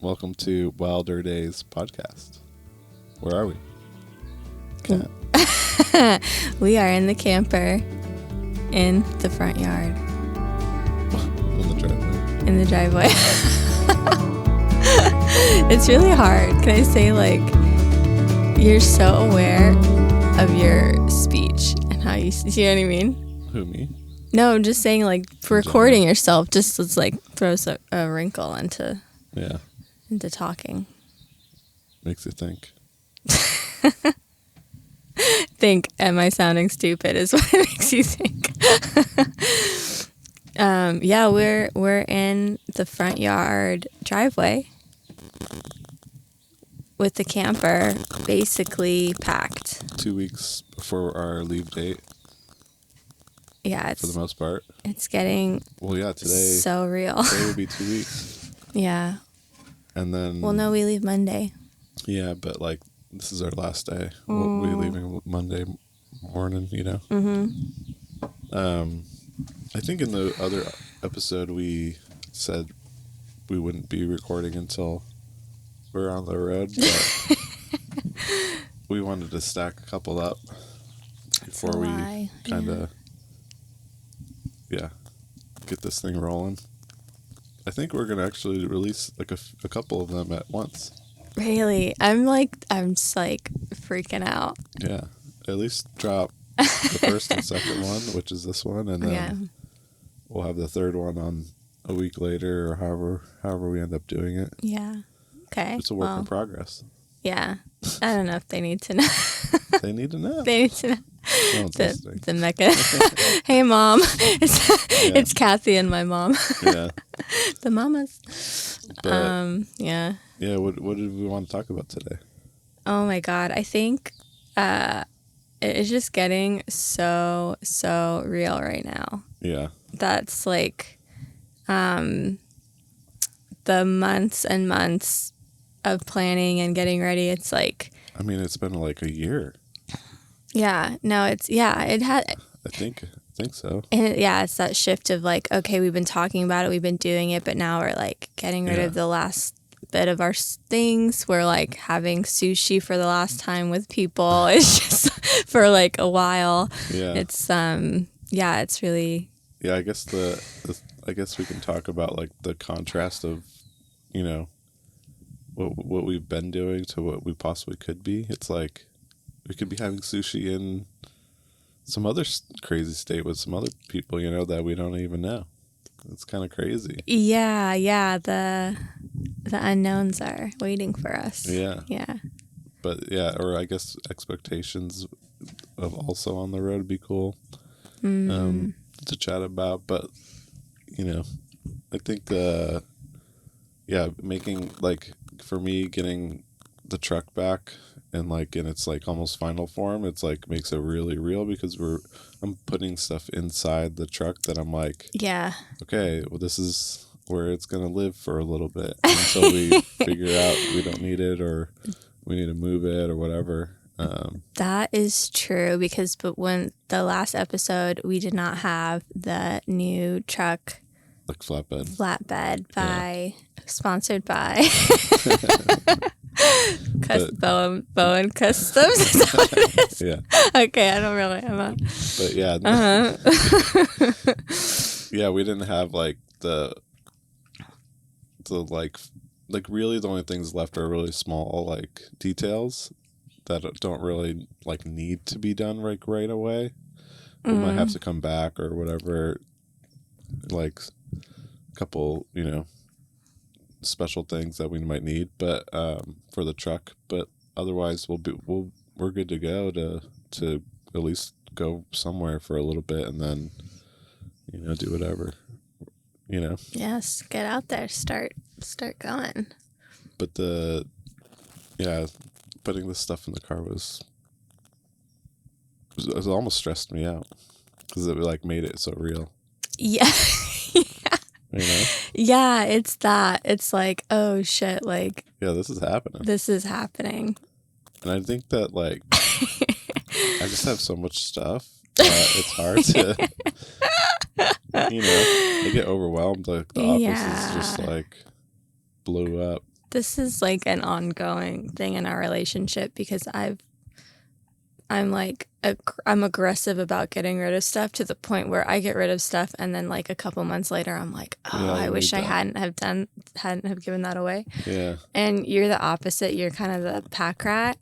Welcome to Wilder Days podcast. Where are we? Cat. We are in the camper in the front yard. In the driveway. In the driveway. It's really hard. Can I say, you're so aware of your speech and how you know what I mean? Who, me? No, I'm just saying, for recording yourself, just throws a wrinkle into talking. Makes you think. Think, am I sounding stupid is what it makes you think. We're in the front yard driveway with the camper basically packed. 2 weeks before our leave date. Yeah, for the most part. It's getting today so real. Today would be 2 weeks. Yeah. And then no, we leave Monday. Yeah, but this is our last day. We'll be leaving Monday morning, Mm-hmm. I think in the other episode we said we wouldn't be recording until we're on the road, but we wanted to stack a couple up before we kind of get this thing rolling. I think we're gonna actually release a couple of them at once. Really? I'm just freaking out. Yeah, at least drop the first and second one, which is this one, and then we'll have the third one on a week later, or however we end up doing it. Yeah. Okay. It's a work in progress. Yeah. I don't know if they need to know. They need to know. They need to know. The Mecca. Hey, Mom. It's Kathy and my mom. Yeah. The mamas. But, yeah. Yeah. What did we want to talk about today? Oh my God. I think it's just getting so real right now. Yeah. That's the months and months of planning and getting ready. It's it's been a year. Yeah. No, it had. I think so. And it's that shift of okay, we've been talking about it, we've been doing it, but now we're getting rid of the last bit of our things. We're having sushi for the last time with people. It's just for a while. Yeah. It's it's really. Yeah, I guess I guess we can talk about the contrast of, what we've been doing to what we possibly could be. It's we could be having sushi in some other crazy state with some other people, that we don't even know. It's kind of crazy. Yeah. The unknowns are waiting for us. Yeah. Yeah. But or I guess expectations of also on the road would be cool to chat about. But, I think making for me getting the truck back and in its almost final form, it's makes it really real because I'm putting stuff inside the truck that I'm okay, well, this is where it's gonna live for a little bit until we figure out we don't need it or we need to move it or whatever. That is true but when the last episode we did not have the new truck flatbed sponsored by Bowen Customs. Is that what it is? Yeah. Okay, I don't really have But yeah. Yeah, we didn't have the really the only things left are really small details that don't really need to be done right away. We might have to come back or whatever, a couple special things that we might need, but for the truck. But otherwise, we're good to go to at least go somewhere for a little bit and then do whatever. Yes, get out there, start going. But putting this stuff in the car was almost stressed me out because it made it so real. Yeah. Yeah, it's that. It's oh shit, yeah, this is happening. This is happening. And I think that I just have so much stuff that it's hard to I get overwhelmed. The office is just blew up. this is like an ongoing thing in our relationship because I'm like I'm aggressive about getting rid of stuff to the point where I get rid of stuff and then like a couple months later I'm like, oh, Yeah, I you wish need I that. hadn't have given that away. Yeah. And you're the opposite. You're kind of the pack rat.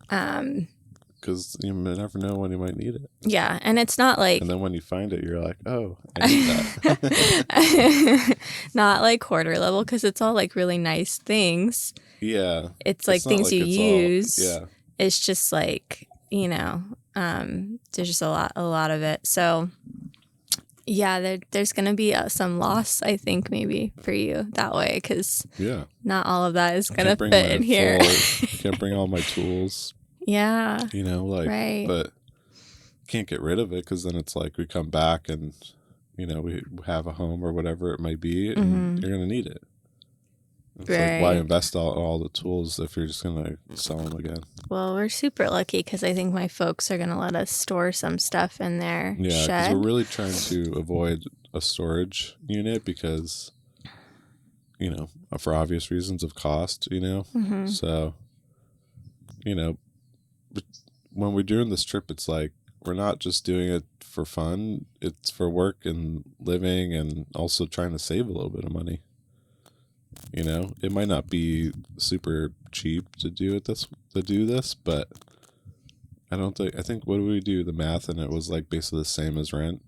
Because you never know when you might need it. Yeah, and it's not like And then when you find it, you're like, oh, I need that. not like hoarder level because it's all like really nice things. Yeah. It's like not things like you it's all, use. yeah. It's just like, you know, there's just a lot of it. So yeah, there's going to be some loss, I think, maybe for you that way because Yeah. not all of that is going to Can't bring fit my in here. can't bring all my tools, Yeah. you know, like, Right. but can't get rid of it because then it's like we come back and, you know, we have a home or whatever it might be and you're going to need it. It's like, why invest all the tools if you're just going to sell them again? Well, we're super lucky because I think my folks are going to let us store some stuff in their Yeah, because shed. we're really trying to avoid a storage unit because, you know, for obvious reasons of cost, you know. So, you know, when we're doing this trip, it's like we're not just doing it for fun. It's for work and living and also trying to save a little bit of money. You know, it might not be super cheap to do this, but I think what do we do the math and it was like basically the same as rent.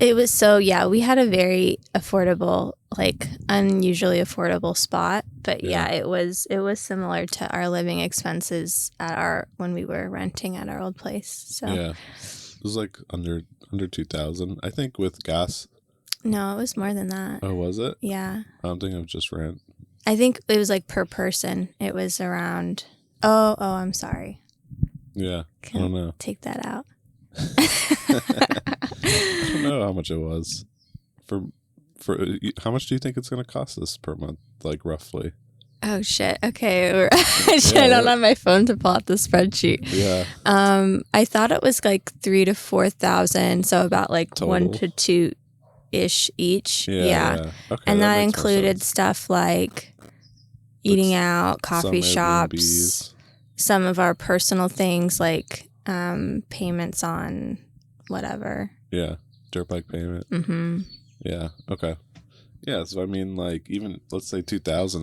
It was we had a very affordable, like unusually affordable spot, but yeah, it was similar to our living expenses at when we were renting at our old place. So yeah, it was like under 2,000, I think, with gas. No, it was more than that. Oh, was it? Yeah. I'm thinking of just rent. I think it was like per person. It was around. Oh, I'm sorry. Yeah, I don't know. Take that out. I don't know how much it was. For how much do you think it's going to cost us per month, like roughly? Oh shit. Okay. I don't have my phone to pull out the spreadsheet. Yeah. I thought it was like 3,000 to 4,000, so about like Total. 1 to 2 ish each. Yeah. Okay, and that included stuff like eating out, coffee shops, Airbnbs. Some of our personal things like payments on whatever. Yeah, dirt bike payment. Yeah. Okay. Yeah. So I mean, like, even let's say 2,000,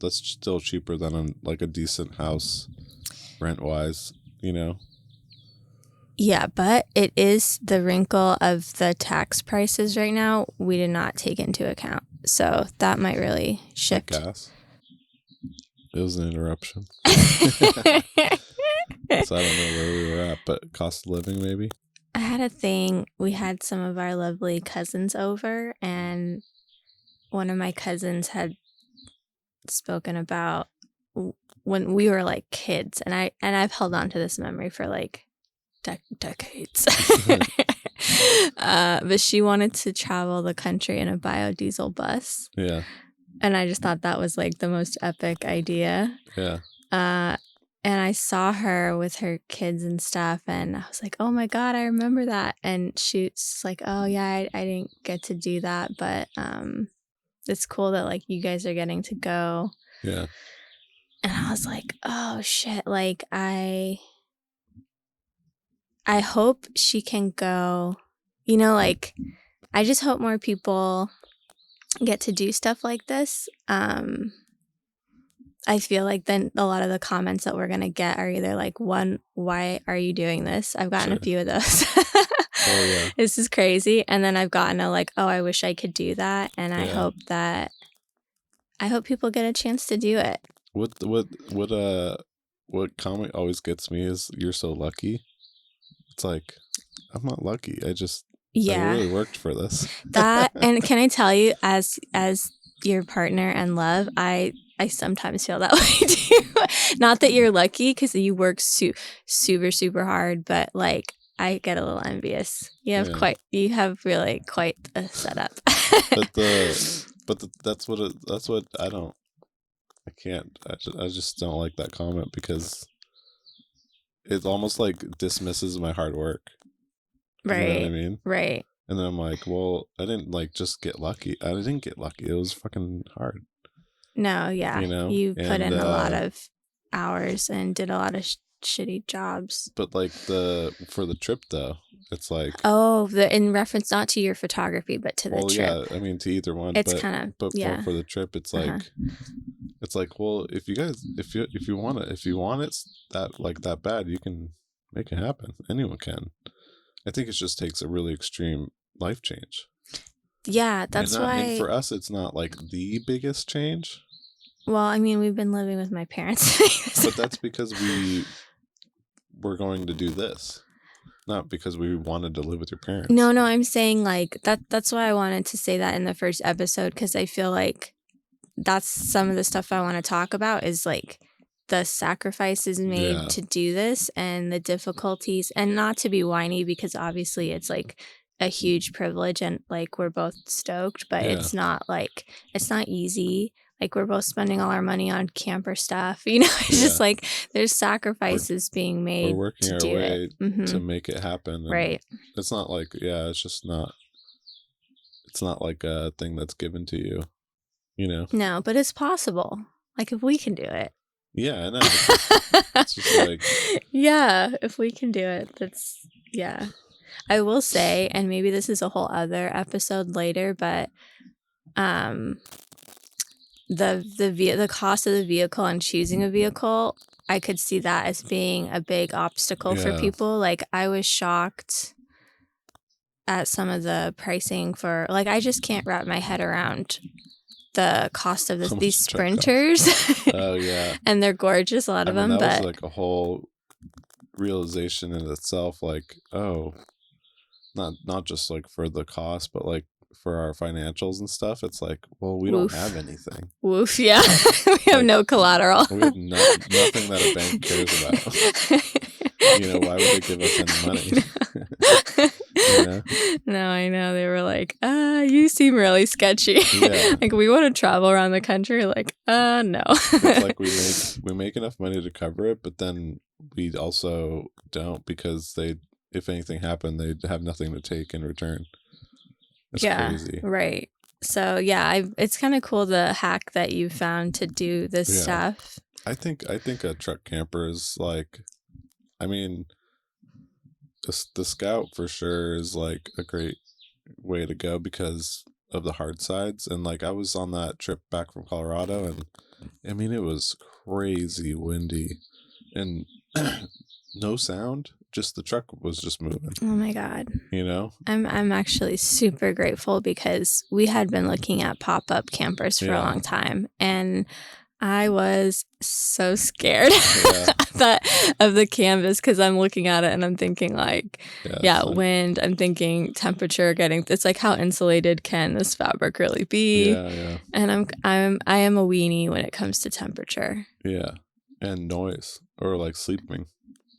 that's still cheaper than like a decent house, rent wise. You know. Yeah, but it is the wrinkle of the tax prices right now. We did not take into account, so that might really shift. Like gas. It was an interruption. So I don't know where we were at, but cost of living maybe. I had a thing. We had some of our lovely cousins over, and one of my cousins had spoken about when we were like kids, and I've held on to this memory for like decades. But she wanted to travel the country in a biodiesel bus. Yeah. And I just thought that was like the most epic idea. Yeah. And I saw her with her kids and stuff, and I was like, oh my God, I remember that. And she's like, oh yeah, I didn't get to do that, but it's cool that like you guys are getting to go. Yeah. And I was like, oh shit, like I hope she can go, you know, like I just hope more people get to do stuff like this. I feel like then a lot of the comments that we're going to get are either like, one, why are you doing this? I've gotten a few of those. Oh, yeah. This is crazy. And then I've gotten a like, oh, I wish I could do that. And I hope people get a chance to do it. What comment always gets me is, you're so lucky. It's like, I'm not lucky. I really worked for this. That, and can I tell you, as your partner and love, I sometimes feel that way too. Not that you're lucky because you work super, super hard, but like I get a little envious. You have really quite a setup. That's what I can't. I just don't like that comment because it almost like dismisses my hard work. Right. You know what I mean? Right. And then I'm like, well, I didn't like just get lucky. I didn't get lucky. It was fucking hard. No, yeah. You know? You put in a lot of hours and did a lot of shitty jobs. But like for the trip though, it's like, oh, in reference not to your photography but to the trip. Yeah, I mean to either one, it's kind of more for the trip. It's like it's like, well, if you guys if you want it that bad, you can make it happen. Anyone can. I think it just takes a really extreme life change. Yeah, that's why. And for us, it's not like the biggest change. Well, I mean, we've been living with my parents. But that's because we're going to do this. Not because we wanted to live with your parents. No, I'm saying like that's why I wanted to say that in the first episode, because I feel like that's some of the stuff I want to talk about is like the sacrifices made to do this and the difficulties, and not to be whiny because obviously it's like a huge privilege and like we're both stoked, but it's not easy. Like we're both spending all our money on camper stuff, it's just like there's sacrifices being made. We're working our way to make it happen. Right. It's not like, it's just not, it's not like a thing that's given to you, No, but it's possible. Like if we can do it. Yeah, I know. It's just like. Yeah, if we can do it, I will say, and maybe this is a whole other episode later, but the cost of the vehicle and choosing a vehicle, I could see that as being a big obstacle for people. Like I was shocked at some of the pricing for, like, I just can't wrap my head around the cost of these Sprinters. Oh yeah. And they're gorgeous, a lot of them. That was like a whole realization in itself, like, oh, not just like for the cost, but like for our financials and stuff. It's like, well, we don't have anything. Woof, yeah. We have no collateral. We have nothing that a bank cares about. Why would they give us any money? No, I know. They were like, you seem really sketchy. Yeah. Like, we want to travel around the country. Like, no. It's like we make enough money to cover it, but then we also don't, because if anything happened, they'd have nothing to take in return. It's crazy. Right. So it's kind of cool, the hack that you found to do this stuff. I think a truck camper is like, I mean, the Scout for sure is like a great way to go because of the hard sides. And like I was on that trip back from Colorado, and I mean it was crazy windy and no sound. Just the truck was just moving. Oh my God. I'm actually super grateful because we had been looking at pop-up campers for a long time, and I was so scared of the canvas, because I'm looking at it and I'm thinking like, wind. I'm thinking temperature it's like, how insulated can this fabric really be? Yeah. And I am a weenie when it comes to temperature. Yeah, and noise, or like sleeping.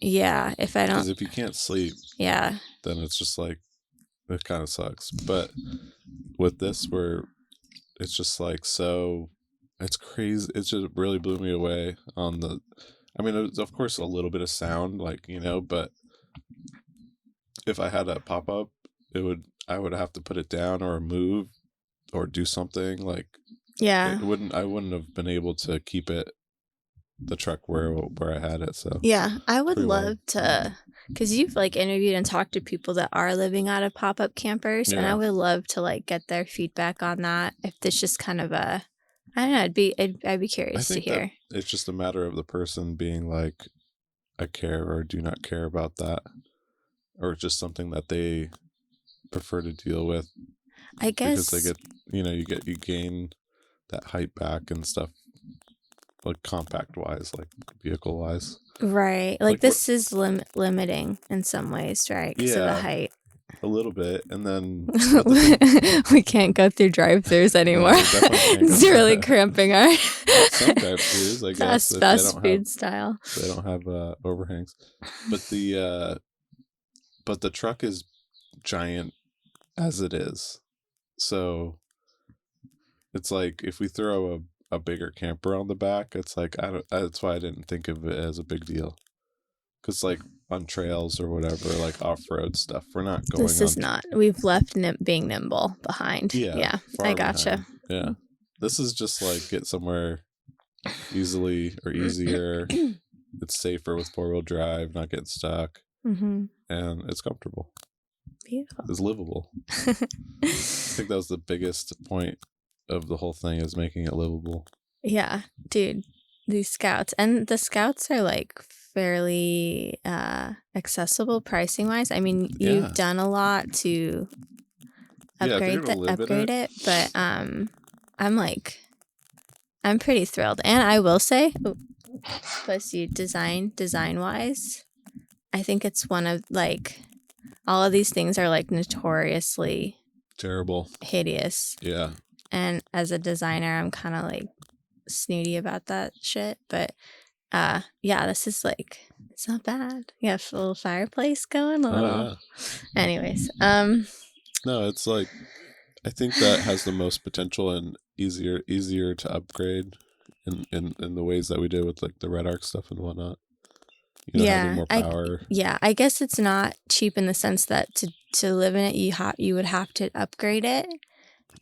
Yeah, if I don't. Because if you can't sleep, then it's just like, it kind of sucks. But with this, where it's just like, so it's crazy. It just really blew me away on the. I mean, it was, of course, a little bit of sound, like, but if I had a pop up, I would have to put it down or move or do something like. Yeah. I wouldn't have been able to keep the truck where I had it. So yeah, I would love to, because you've like interviewed and talked to people that are living out of pop-up campers, and I would love to like get their feedback on that. If it's just kind of I don't know, I'd be curious to hear. It's just a matter of the person being like, I care or do not care about that, or just something that they prefer to deal with. I guess because they get you gain that height back and stuff. Like compact wise, like vehicle wise, right? Like this is limiting in some ways, right? Because of the height, a little bit, and then we can't go through drive-thrus anymore. It's really cramping our some drive-thrus, I guess. Fast food style. They don't have overhangs, but the truck is giant as it is, so it's like if we throw a bigger camper on the back, it's like that's why I didn't think of it as a big deal, because like on trails or whatever, like off-road stuff, we're not going. We've left being nimble behind. Yeah, I gotcha. Behind. Yeah, This is just like get somewhere easily or easier. It's safer with 4-wheel drive, not getting stuck, and it's comfortable. Beautiful. It's livable. I think that was the biggest point of the whole thing, is making it livable. Yeah, dude, these Scouts, and the Scouts are like fairly accessible pricing wise. I mean, you've done a lot to upgrade it, but I'm pretty thrilled. And I will say, plus you design wise, I think it's one of like, all of these things are like notoriously terrible, hideous. Yeah. And as a designer, I'm kind of like snooty about that shit. But yeah, this is like, it's not bad. You have a little fireplace going. Anyways, no, it's like, I think that has the most potential and easier to upgrade in the ways that we did with like the Red Arc stuff and whatnot. Having more power. I guess it's not cheap in the sense that to live in it, you would have to upgrade it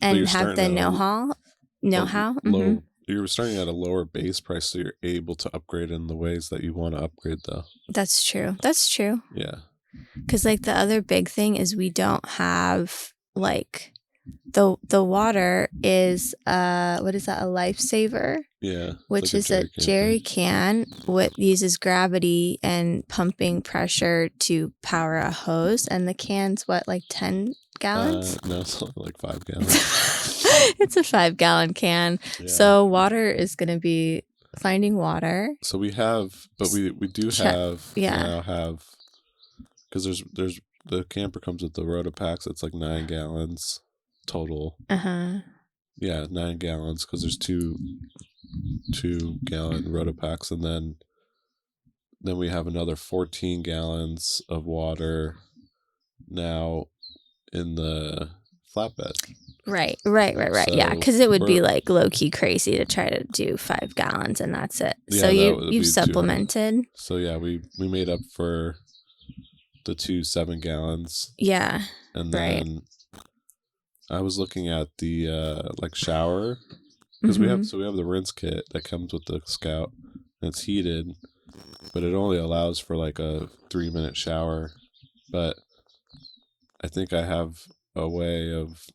and have the know-how. You were starting at a lower base price, so you're able to upgrade in the ways that you want to upgrade, though. That's true. Yeah. Because like the other big thing is we don't have like the water is what is that, a lifesaver? Yeah. Which is a jerry can. What uses gravity and pumping pressure to power a hose, and the can's what, like 10 gallons? No, it's only like 5 gallons. It's a 5-gallon can. Yeah. So water is going to be finding water. So we have, but we do have now have, because there's the camper comes with the Rotopacks. It's like 9 gallons total. Yeah, 9 gallons, because there's 2-gallon Rotopacks, and then we have another 14 gallons of water now in the flatbed. Right. So yeah, because it would be like low-key crazy to try to do 5 gallons and that's it. Yeah, so you've supplemented. So yeah, we made up for the 2 7-gallons. Yeah. And then I was looking at the like shower, because we have the rinse kit that comes with the Scout, and it's heated, but it only allows for like a 3-minute shower. But I think I have a way of,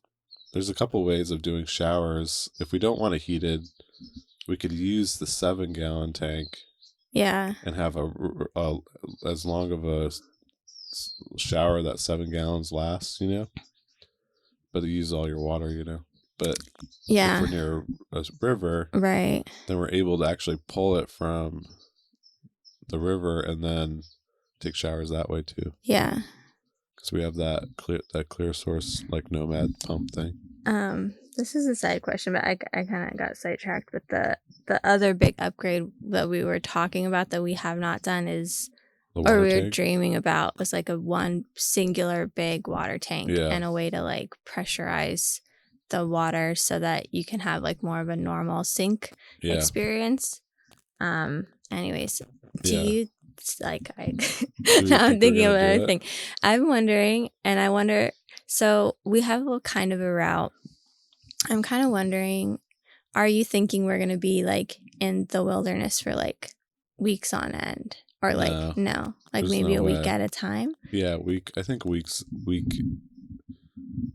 there's a couple ways of doing showers. If we don't want it heated, we could use the 7-gallon tank. Yeah. And have a as long of a shower that 7 gallons lasts, but you use all your water, But if we're near a river, right, then we're able to actually pull it from the river and then take showers that way too. Yeah. Because we have that clear source, like Nomad pump thing. This is a side question, but I kind of got sidetracked. But the other big upgrade that we were talking about that we have not done is, or we were dreaming about, was like one singular big water tank and a way to like pressurize the water so that you can have like more of a normal sink experience. Anyways, you like now I'm thinking of another thing. I'm wondering, and I wonder, so we have a kind of a route. I'm kind of wondering, are you thinking we're going to be like in the wilderness for like weeks on end? Or like, no, like maybe a week at a time? Yeah, week. I think we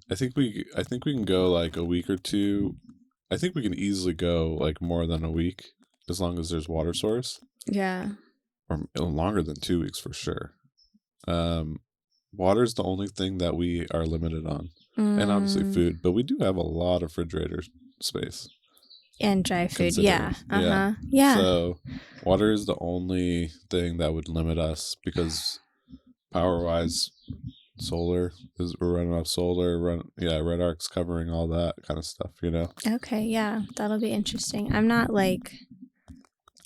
can go like a week or two. I think we can easily go like more than a week, as long as there's water source. Yeah. Or longer than 2 weeks for sure. Water is the only thing that we are limited on. And obviously food, but we do have a lot of refrigerator space. And dry food, yeah. So water is the only thing that would limit us, because power-wise, we're running off solar. Red Arc's covering all that kind of stuff, Okay, yeah, that'll be interesting. I'm not like...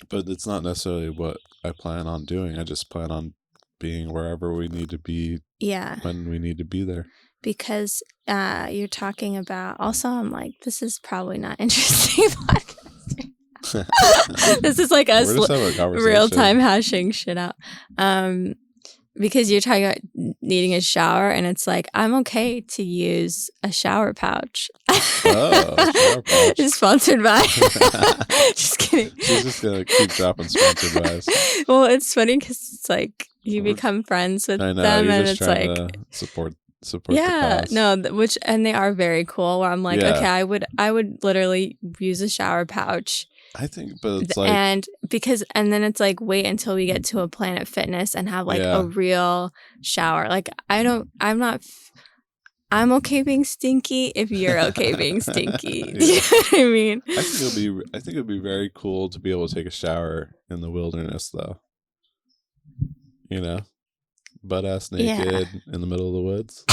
But it's not necessarily what I plan on doing. I just plan on being wherever we need to be when we need to be there. Because you're talking about, also I'm like, this is probably not interesting podcasting. This is like us real time hashing shit out. Because you're talking about needing a shower, and it's like, I'm okay to use a shower pouch. Oh, shower pouch. It's sponsored by. Just kidding. She's just gonna keep dropping sponsored buys. Well, it's funny because it's like you become friends with I know, them, you're and just it's trying like, to support yeah, the cause. no, which, and they are very cool. Where I'm like, Yeah. okay, I would literally use a shower pouch. I think, but it's like, And then it's like, wait until we get to a Planet Fitness and have like Yeah. a real shower. Like, I'm okay being stinky if you're okay being stinky. Do you know what I mean? I think it'd be very cool to be able to take a shower in the wilderness, though. You know, butt ass naked in the middle of the woods.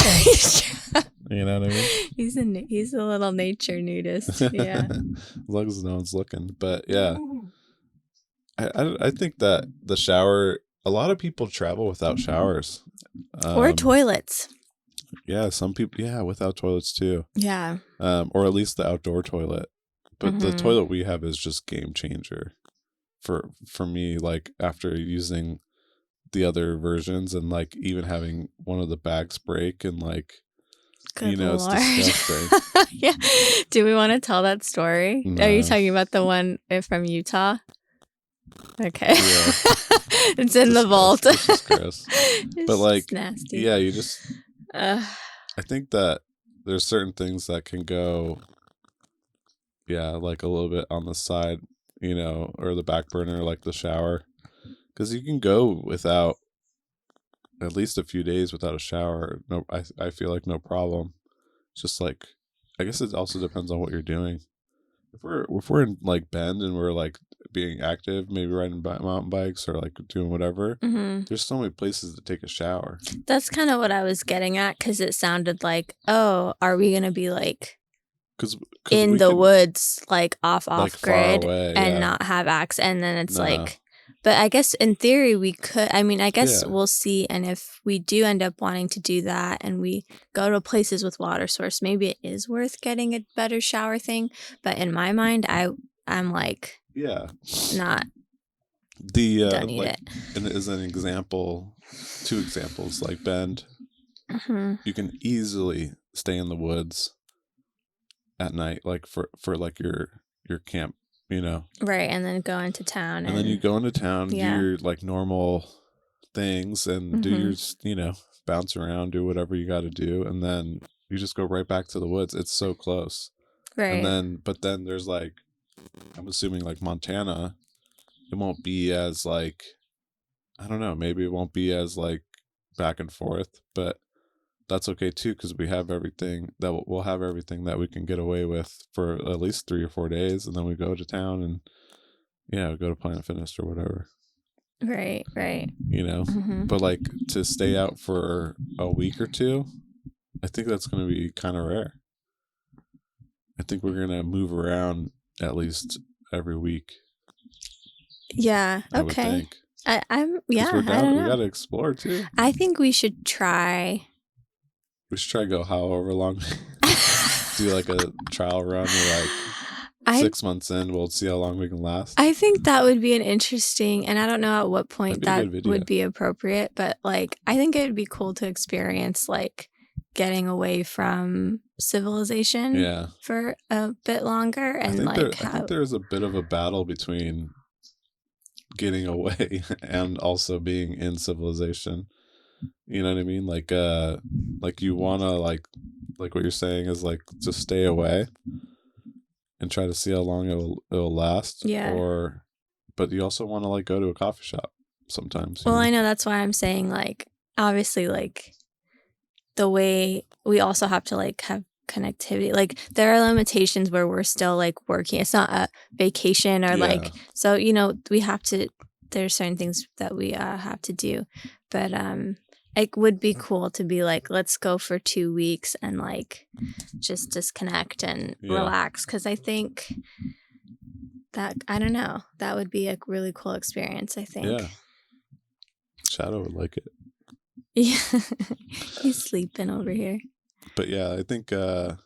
You know what I mean? He's a little nature nudist. Yeah. As long as no one's looking. But yeah, I think that the shower, a lot of people travel without showers. Or toilets. Yeah, some people, without toilets too. Yeah. Or at least the outdoor toilet. But the toilet we have is just game changer for me, like after using the other versions and like even having one of the bags break and like, Good Lord. It's disgusting. Yeah. Do we want to tell that story? No. Are you talking about the one from Utah? Okay. Yeah. It's in the vault. It's just gross. But like, nasty. yeah, you just, I think that there's certain things that can go, like a little bit on the side, or the back burner, like the shower. Because you can go without at least a few days without a shower. No, I feel like no problem. Just like, I guess it also depends on what you're doing. If we're in like Bend and we're like being active, maybe riding mountain bikes or like doing whatever, there's so many places to take a shower. That's kind of what I was getting at, because it sounded like, oh, are we gonna be like Cause in the woods, like off like grid, far away, and not have access? And then it's No. like, but I guess in theory we could. I mean, I guess Yeah. we'll see. And if we do end up wanting to do that, and we go to places with water source, maybe it is worth getting a better shower thing. But in my mind, I'm like, not don't need like, it. And as an example, 2 examples, like Bend, you can easily stay in the woods at night, like for like your camp, Right, and then go into town, and then you go into town, do your like normal things, and do your bounce around, do whatever you got to do, and then you just go right back to the woods. It's so close. Right. And but then there's like, I'm assuming like Montana, it won't be as like, I don't know, maybe it won't be as like back and forth, but that's okay too, because we have everything that we'll have everything that we can get away with for at least 3 or 4 days, and then we go to town and go to Planet Fitness or whatever. Right. But like to stay out for a week or 2, I think that's going to be kind of rare. I think we're going to move around at least every week. Yeah. I would Okay. think. I'm We I don't know. got to explore too. I think we should try. We should try to go however long. Do like a trial run. We're like 6 months in, we'll see how long we can last. I think that would be an interesting, and I don't know at what point that would be appropriate, but like, I think it would be cool to experience like getting away from civilization for a bit longer. And I think there's a bit of a battle between getting away and also being in civilization. You know what I mean? Like you want to like what you're saying is like just stay away and try to see how long it'll last. Yeah. But you also want to like go to a coffee shop sometimes. Well, I know, that's why I'm saying like, obviously, like the way we also have to like have connectivity, like there are limitations where we're still like working. It's not a vacation or like, so we have to, there's certain things that we have to do, but it would be cool to be like, let's go for 2 weeks and like just disconnect and relax, because I think that, I don't know, that would be a really cool experience, I think. Shadow would like it. Yeah. He's sleeping over here. But I think I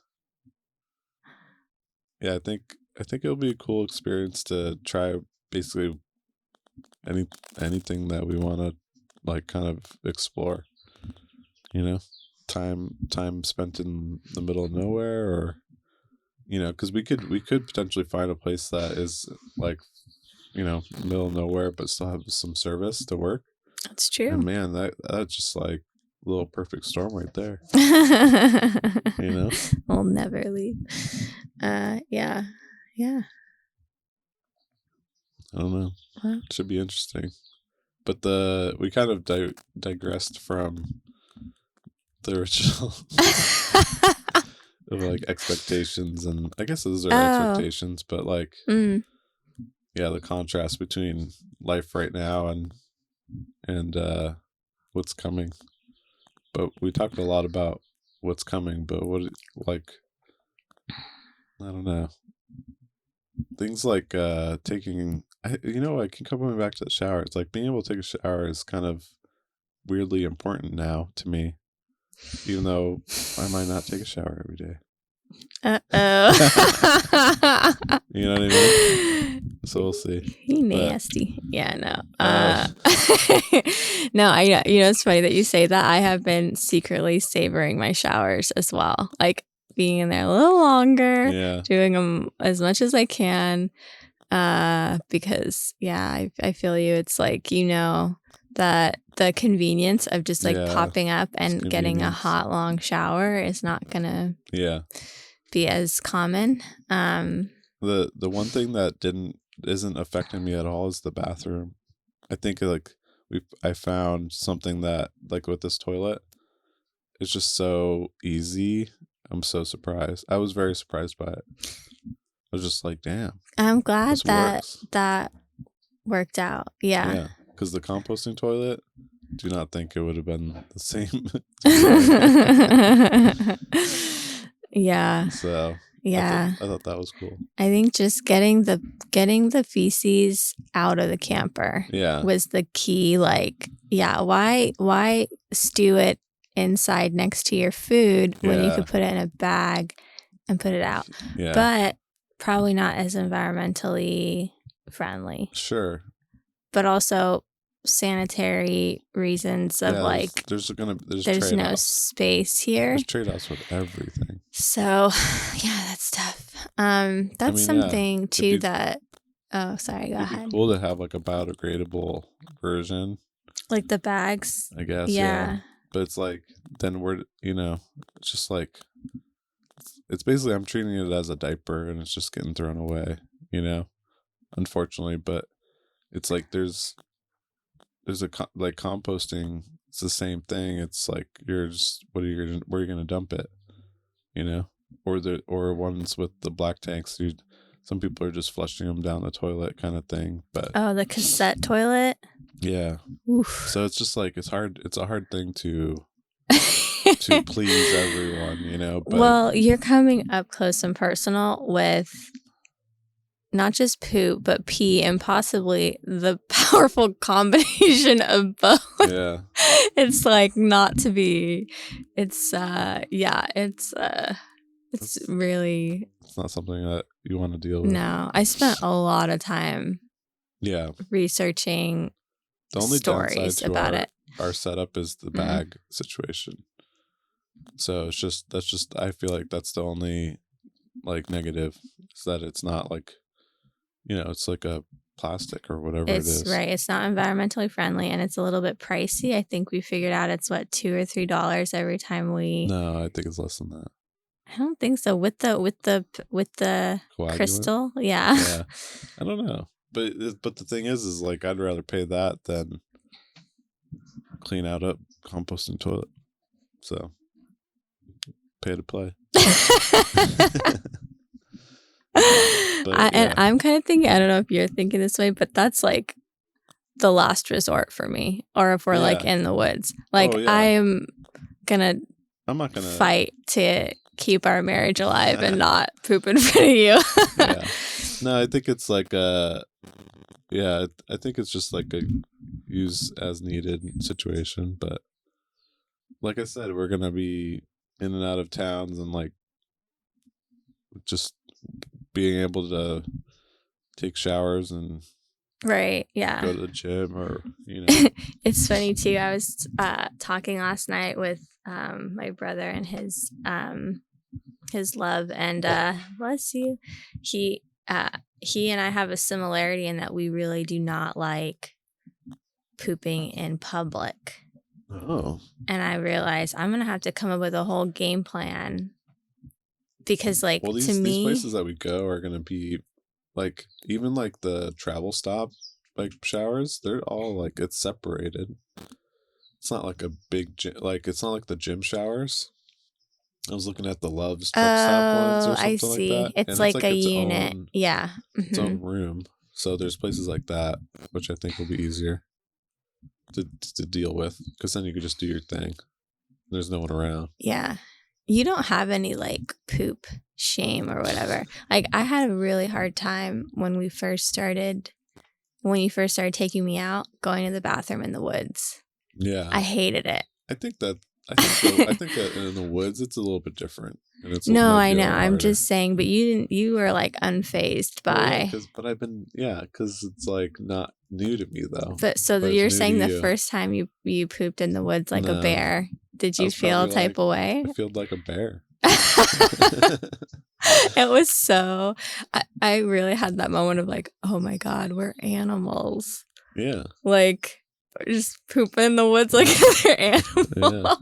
think it'll be a cool experience to try basically anything that we want to like kind of explore. you know, time spent in the middle of nowhere, or because we could potentially find a place that is like middle of nowhere but still have some service to work. That's true. And man, that's just like a little perfect storm right there. We'll never leave. Yeah. I don't know. Well. It should be interesting. But we kind of digressed from the original of like expectations, and I guess those are expectations, but like the contrast between life right now and what's coming. But we talked a lot about what's coming, but what, like, I don't know, things like taking, I keep coming back to the shower. It's like being able to take a shower is kind of weirdly important now to me, even though I might not take a shower every day. You know what I mean? So we'll see. You nasty. Yeah, no. No, it's funny that you say that. I have been secretly savoring my showers as well. Like being in there a little longer, doing them as much as I can. Because I feel you. It's like, that the convenience of just like popping up and getting a hot long shower is not gonna be as common. The one thing that isn't affecting me at all is the bathroom. I think like I found something that like with this toilet, it's just so easy. I'm so surprised. I was very surprised by it. I was just like, damn. I'm glad that worked out. Yeah. Yeah. Because the composting toilet, do not think it would have been the same. Yeah. So yeah, I thought that was cool. I think just getting the feces out of the camper was the key. Like, why stew it inside next to your food when you could put it in a bag and put it out? Yeah. But probably not as environmentally friendly. Sure. But also sanitary reasons of like there's no space here. There's trade-offs with everything. So that's tough. That's something too that sorry, go ahead. It'd be cool to have like a biodegradable version. Like the bags. I guess. Yeah. But it's like then it's just like it's basically I'm treating it as a diaper and it's just getting thrown away, unfortunately, but it's like there's like composting. It's the same thing. It's like you're just where are you gonna dump it, or ones with the black tanks. Some people are just flushing them down the toilet kind of thing. But the cassette toilet. Yeah. Oof. So it's just like it's hard. It's a hard thing to please everyone, But well, you're coming up close and personal with not just poop, but pee, and possibly the powerful combination of both. Yeah. It's like not to be. It's really. It's not something that you want to deal with. No, I spent a lot of time. Yeah. Researching. The only stories about it. Our setup is the bag situation. So I feel like that's the only like negative is that it's not like. It's like a plastic or whatever it is. Right. It's not environmentally friendly and it's a little bit pricey. I think we figured out it's $2 or $3 every time we. No, I think it's less than that. I don't think so. With the crystal, yeah. I don't know, but the thing is like I'd rather pay that than clean out a composting toilet. So pay to play. And I'm kind of thinking, I don't know if you're thinking this way, but that's like the last resort for me. Or if we're like in the woods, like I'm not gonna fight to keep our marriage alive and not poop in front of you. Yeah. No, I think it's like I think it's just like a use as needed situation. But like I said, we're gonna be in and out of towns and like just being able to take showers and go to the gym or It's funny too. I was talking last night with my brother and his love, and bless you. He and I have a similarity in that we really do not like pooping in public. Oh. And I realized I'm gonna have to come up with a whole game plan because, like, well, to me, these places that we go are gonna be like, even like the travel stop like showers, they're all like, it's separated. It's not like a big like, it's not like the gym showers. I was looking at the Love's truck stop ones or I something like see. that. It's And like it's like a its unit. own Yeah. its own room. So there's places like that, which I think will be easier to deal with, because then you can just do your thing. There's no one around. Yeah. You don't have any like poop shame or whatever. Like, I had a really hard time when you first started taking me out, going to the bathroom in the woods. Yeah. I hated it. I think that in the woods it's a little bit different. And it's No, might I be a know. lot I'm harder. just saying, but you were like unfazed by. Well, yeah, because it's like not new to me though. But so But you're it's new saying to the you. first time you pooped in the woods like a No. bear, did I you was feel probably type of way? I feel like a bear. It was so. I really had that moment of like, oh my God, we're animals. Yeah. Like, just pooping in the woods like other animals.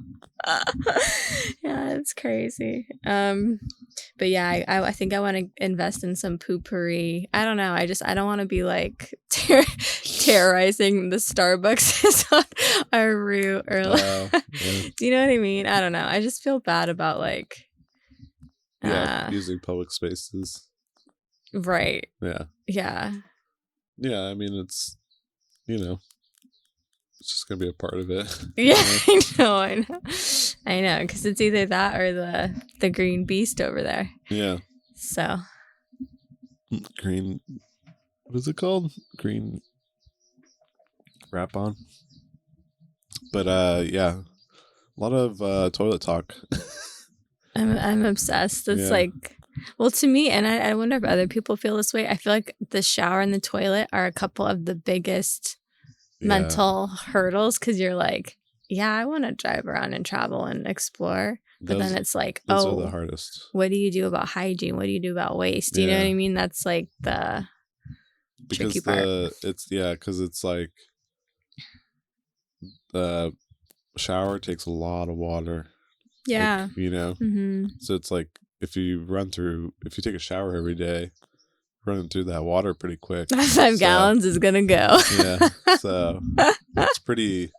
Yeah, it's crazy. But yeah, I think I want to invest in some poopery. I don't know. I don't want to be like terrorizing the Starbucks on our route or like, yeah. Do you know what I mean? I don't know. I just feel bad about like using public spaces. Right. Yeah. Yeah. Yeah, I mean, it's, it's just gonna be a part of it. Yeah, I know, because it's either that or the green beast over there. Yeah. So. Green, what is it called? Green wrap on. But yeah, a lot of toilet talk. I'm obsessed. It's like, well, to me, and I wonder if other people feel this way. I feel like the shower and the toilet are a couple of the biggest mental hurdles, because you're like, yeah, I want to drive around and travel and explore, but then it's like, those are the hardest. What do you do about hygiene? What do you do about waste? Do you know what I mean? That's like the tricky part. Because it's like the shower takes a lot of water. Yeah. Like, so it's like if you take a shower every day, running through that water pretty quick. 5 gallons is gonna go. Yeah. So it's pretty,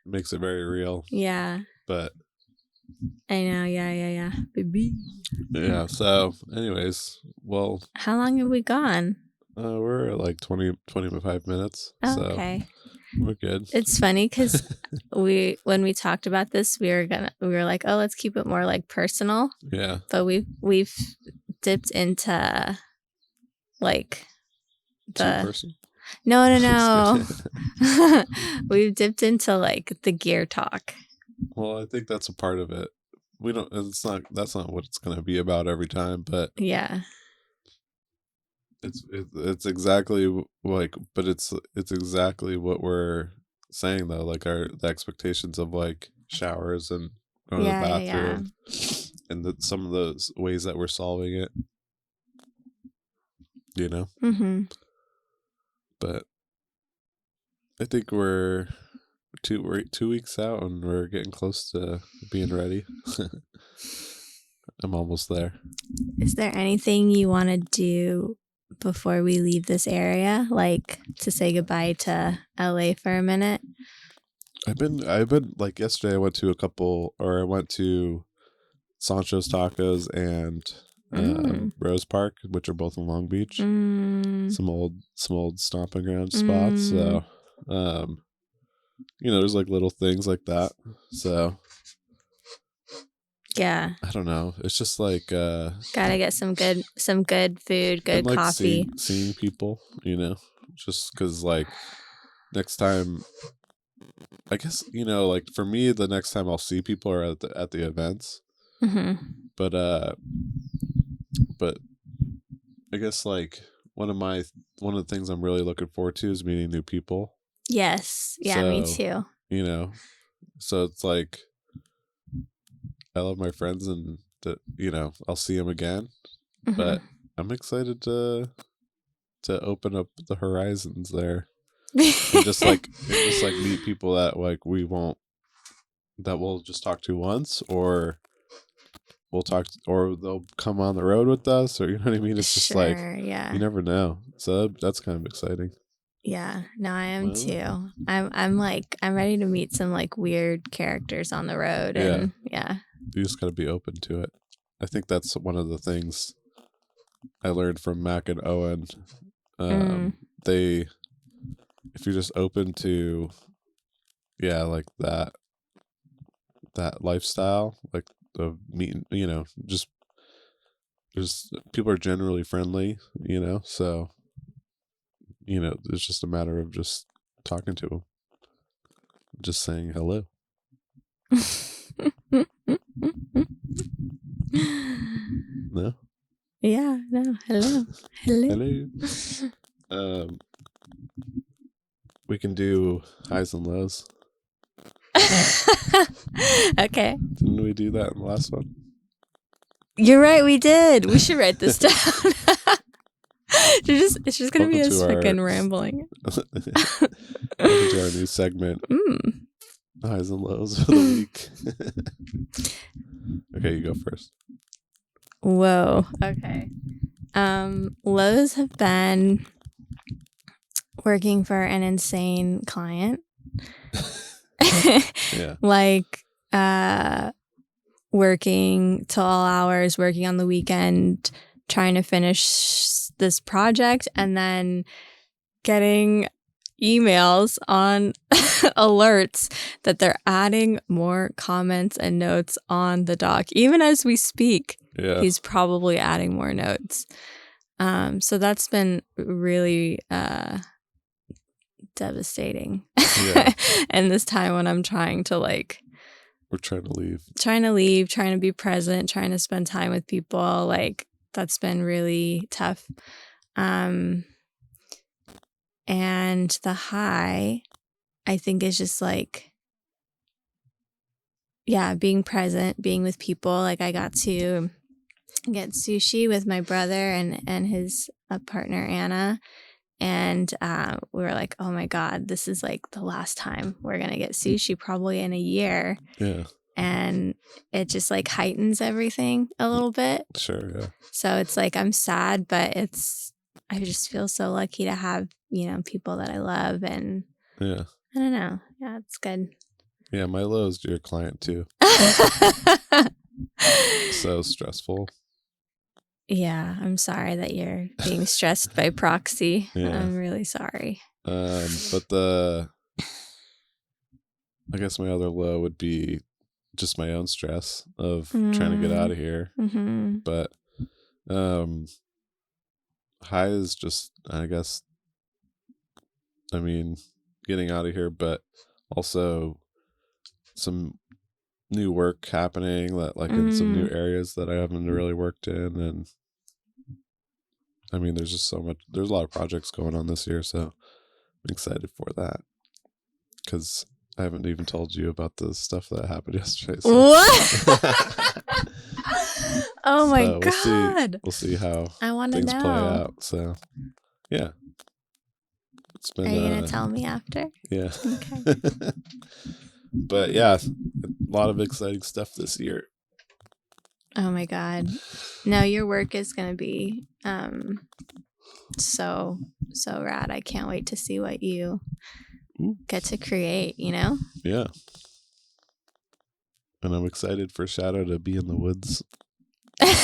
makes it very real. Yeah. But I know. Yeah. Baby. Yeah. So anyways, well, how long have we gone? We're at like 25 minutes. Oh, so okay. We're good. It's funny because when we talked about this, we were like, oh, let's keep it more like personal. Yeah. But we've dipped into like the person. No. We've dipped into like the gear talk. Well, I think that's a part of it. That's not what it's going to be about every time, but yeah. It's exactly like, but it's exactly what we're saying though, like the expectations of like showers and going to the bathroom, and some of those ways that we're solving it, Mm-hmm. But I think we're 2 weeks out and we're getting close to being ready. I'm almost there. Is there anything you want to do before we leave this area, like to say goodbye to LA for a minute? I've been like yesterday I went to Sancho's Tacos and Rose Park, which are both in Long Beach. Some old stomping ground spots. So there's like little things like that. So yeah, I don't know. It's just like gotta get some good food, good like coffee. Seeing people, just because like next time, I guess like for me, the next time I'll see people are at the events. Mm-hmm. But I guess like one of the things I'm really looking forward to is meeting new people. Yes. Yeah, me too. So it's like I love my friends, and I'll see them again. Mm-hmm. But I'm excited to open up the horizons there, and just meet people that like we'll just talk to once, or or they'll come on the road with us, or you know what I mean. It's just like, yeah. you never know. So that's kind of exciting. Yeah, no, I am too. I'm ready to meet some like weird characters on the road, and yeah. You just got to be open to it. I think that's one of the things I learned from Mac and Owen. If you're just open to, like that lifestyle, like the meeting, just people are generally friendly, so it's just a matter of just talking to them, just saying hello. No. Yeah, no. Hello. Hello. We can do highs and lows. Okay. Didn't we do that in the last one? You're right, we did. We should write this down. It's just gonna be us fucking rambling. Welcome to our new segment. Highs and lows of the week. Okay, you go first. Whoa. Okay. Lows have been working for an insane client. Yeah. Like working till all hours, working on the weekend, trying to finish this project, and then getting emails on alerts that they're adding more comments and notes on the doc. Even as we speak, he's probably adding more notes. So that's been really devastating. And this time when I'm trying to we're trying to leave, trying to be present, trying to spend time with people, like that's been really tough. And the high, I think, is just being present, being with people. Like I got to get sushi with my brother and his partner Anna, and we were like, oh my god, this is like the last time we're gonna get sushi probably in a year. And it just like heightens everything a little bit. Sure. So it's like I'm sad, but I just feel so lucky to have people that I love, and I don't know, it's good. My lows to your client too. So stressful. Yeah, I'm sorry that you're being stressed by proxy. I'm really sorry. But I guess my other low would be just my own stress of trying to get out of here. But high is just, I guess, getting out of here, but also some new work happening that in some new areas that I haven't really worked in. And there's just there's a lot of projects going on this year, so I'm excited for that, because I haven't even told you about the stuff that happened yesterday. So. What? Oh my god! We'll see how things play out. So, yeah, it's been. Are you gonna tell me after? Yeah. Okay. But yeah, a lot of exciting stuff this year. Oh my god! No, your work is gonna be so rad. I can't wait to see what you get to create. Yeah. And I'm excited for Shadow to be in the woods and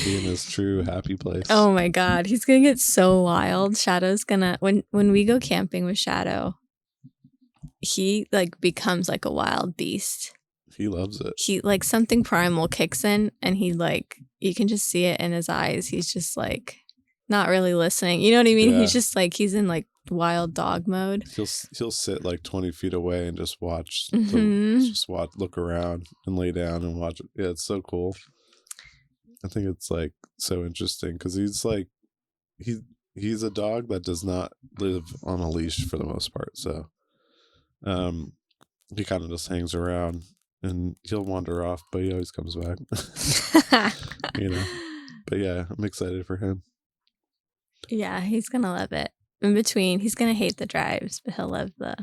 be in his true happy place. Oh my god, he's gonna get so wild. Shadow's gonna when we go camping with Shadow, he becomes like a wild beast. He loves it. He something primal kicks in, and he you can just see it in his eyes. He's just not really listening. You know what I mean? Yeah. He's just he's in wild dog mode. He'll sit 20 feet away and just watch, look around and lay down and watch it. Yeah, it's so cool. I think it's so interesting because he's a dog that does not live on a leash for the most part. So, he kind of just hangs around and he'll wander off, but he always comes back. But yeah, I'm excited for him. Yeah, he's gonna love it. In between, he's gonna hate the drives, but he'll love the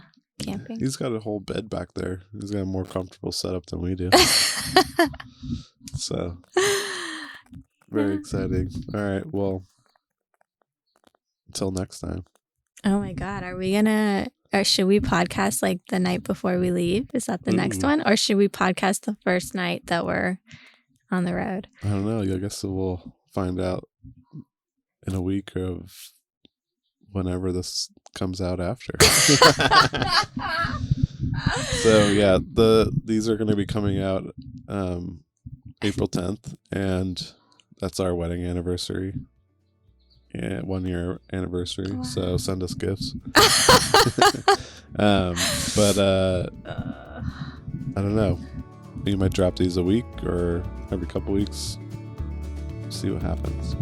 camping. He's got a whole bed back there. He's got a more comfortable setup than we do. So very exciting. All right, well, until next time. Oh my God, or should we podcast like the night before we leave? Is that the next one? Or should we podcast the first night that we're on the road? I don't know. I guess we'll find out in a week of whenever this comes out after. So yeah, these are going to be coming out April 10th, and that's our wedding anniversary. Yeah, 1 year anniversary. Wow. So send us gifts. But I don't know. You might drop these a week or every couple weeks. See what happens.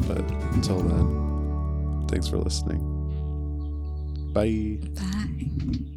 But until then, thanks for listening. Bye. Bye.